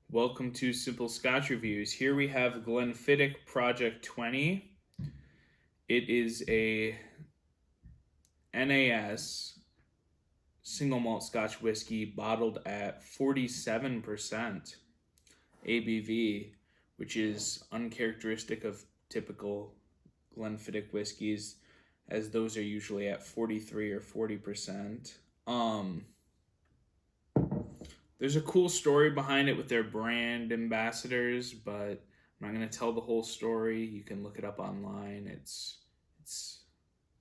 Welcome to Simple Scotch Reviews. Here we have Glenfiddich Project 20. It is a NAS single malt Scotch whiskey bottled at 47% ABV, which is uncharacteristic of typical Glenfiddich whiskeys, as those are usually at 43 or 40%. There's a cool story behind it with their brand ambassadors, but I'm not going to tell the whole story. You can look it up online. It's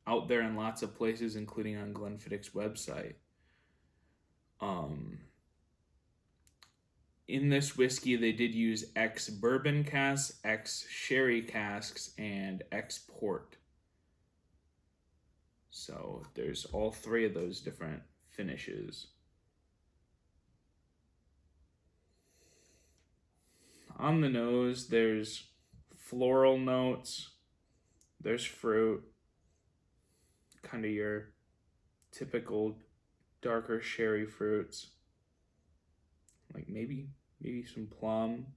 out there in lots of places, including on Glenfiddich's website. In this whiskey, they did use X bourbon casks, X sherry casks, and X port. So there's all three of those different finishes. On the nose, there's floral notes, there's fruit, kind of your typical darker sherry fruits, like maybe some plum.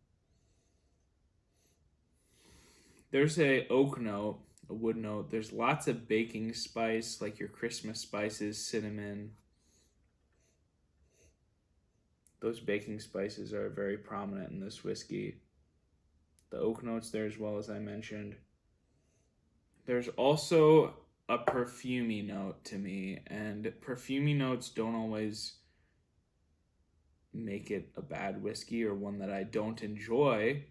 There's a oak note, a wood note. There's lots of baking spice, like your Christmas spices, cinnamon. Those baking spices are very prominent in this whiskey. The oak notes there as well, as I mentioned. There's also a perfumey note to me, and perfumey notes don't always make it a bad whiskey or one that I don't enjoy.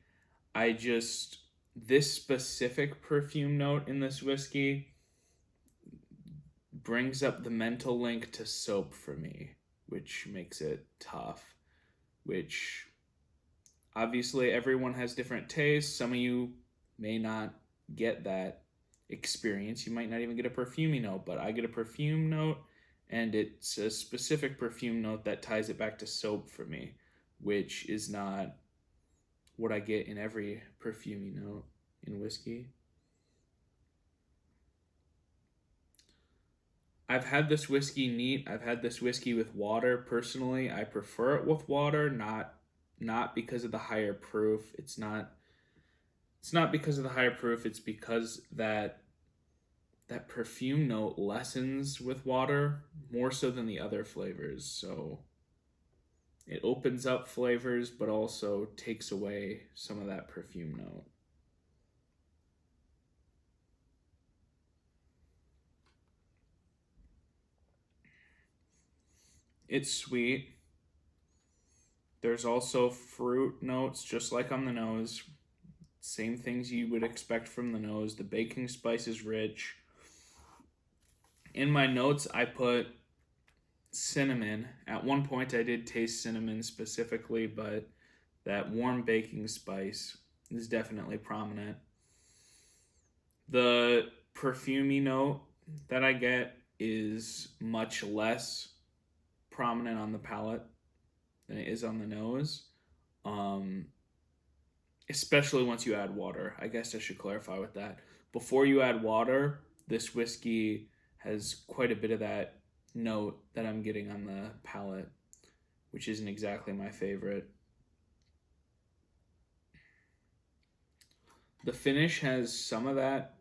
This specific perfume note in this whiskey brings up the mental link to soap for me, which makes it tough. Which obviously everyone has different tastes. Some of you may not get that experience. You might not even get a perfumey note, but I get a perfume note, and it's a specific perfume note that ties it back to soap for me, which is not what I get in every perfumey note in whiskey. I've had this whiskey neat. I've had this whiskey with water. Personally, I prefer it with water, not because of the higher proof. It's not because of the higher proof. It's because that perfume note lessens with water more so than the other flavors. So it opens up flavors, but also takes away some of that perfume note. It's sweet. There's also fruit notes, just like on the nose. Same things you would expect from the nose. The baking spice is rich. In my notes, I put cinnamon. At one point, I did taste cinnamon specifically, but that warm baking spice is definitely prominent. The perfumey note that I get is much less prominent on the palate than it is on the nose. Especially once you add water. I guess I should clarify with that. Before you add water, this whiskey has quite a bit of that note that I'm getting on the palate, which isn't exactly my favorite. The finish has some of that,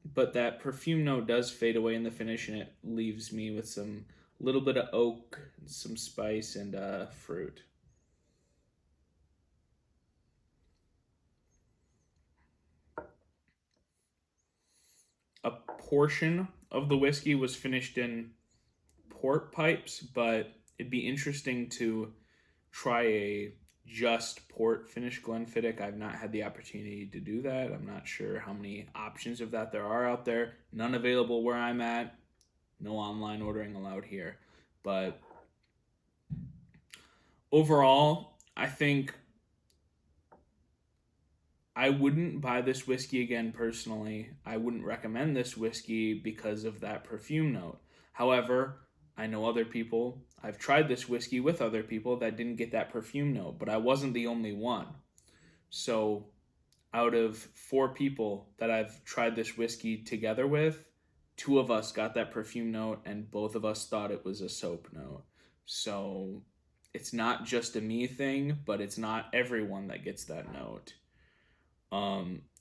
but that perfume note does fade away in the finish, and it leaves me with some little bit of oak, some spice, and fruit. A portion of the whiskey was finished in port pipes, but it'd be interesting to try a just port finish Glenfiddich. I've not had the opportunity to do that. I'm not sure how many options of that there are out there. None available where I'm at. No online ordering allowed here. But overall, I think I wouldn't buy this whiskey again personally. I wouldn't recommend this whiskey because of that perfume note. However, I know other people. I've tried this whiskey with other people that didn't get that perfume note, but I wasn't the only one. So, out of 4 people that I've tried this whiskey together with, 2 of us got that perfume note, and both of us thought it was a soap note. So, it's not just a me thing, but it's not everyone that gets that note.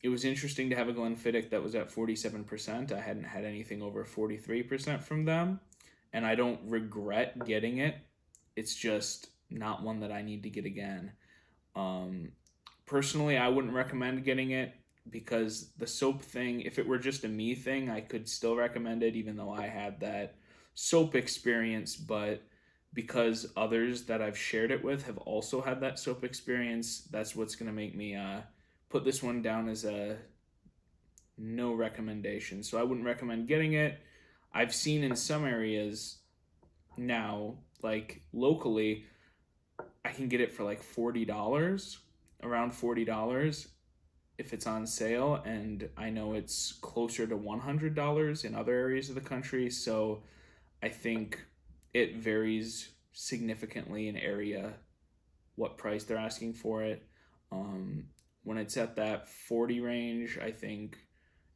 It was interesting to have a Glenfiddich that was at 47%. I hadn't had anything over 43% from them, and I don't regret getting it. It's just not one that I need to get again. Um, Personally, I wouldn't recommend getting it because the soap thing, if it were just a me thing, I could still recommend it, even though I had that soap experience. But because others that I've shared it with have also had that soap experience, that's what's going to make me put this one down as a no recommendation. So I wouldn't recommend getting it. I've seen in some areas now, like locally, I can get it for like $40, around $40 if it's on sale, and I know it's closer to $100 in other areas of the country. So I think it varies significantly in area what price they're asking for it. Um, when it's at that 40 range, I think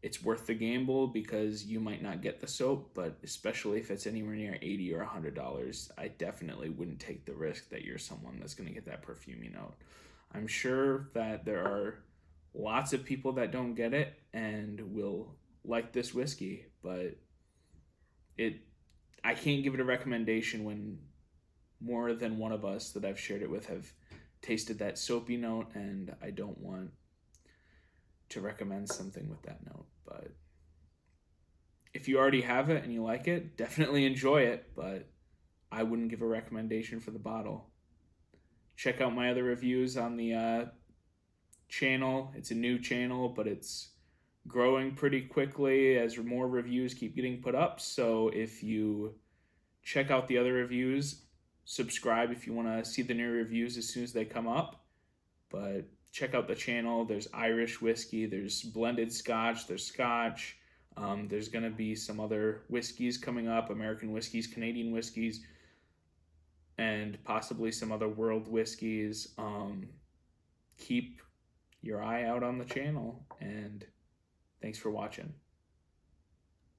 it's worth the gamble because you might not get the soap, but especially if it's anywhere near 80 or $100, I definitely wouldn't take the risk that you're someone that's going to get that perfumey note. I'm sure that there are lots of people that don't get it and will like this whiskey, but it I can't give it a recommendation when more than one of us that I've shared it with have tasted that soapy note, and I don't want to recommend something with that note. But if you already have it and you like it, definitely enjoy it, but I wouldn't give a recommendation for the bottle. Check out my other reviews on the channel. It's a new channel, but it's growing pretty quickly as more reviews keep getting put up. So if you check out the other reviews, subscribe if you want to see the new reviews as soon as they come up. But check out the channel. There's Irish whiskey, there's blended Scotch, there's Scotch. There's going to be some other whiskeys coming up, American whiskeys, Canadian whiskeys, and possibly some other world whiskeys. Keep your eye out on the channel, and thanks for watching.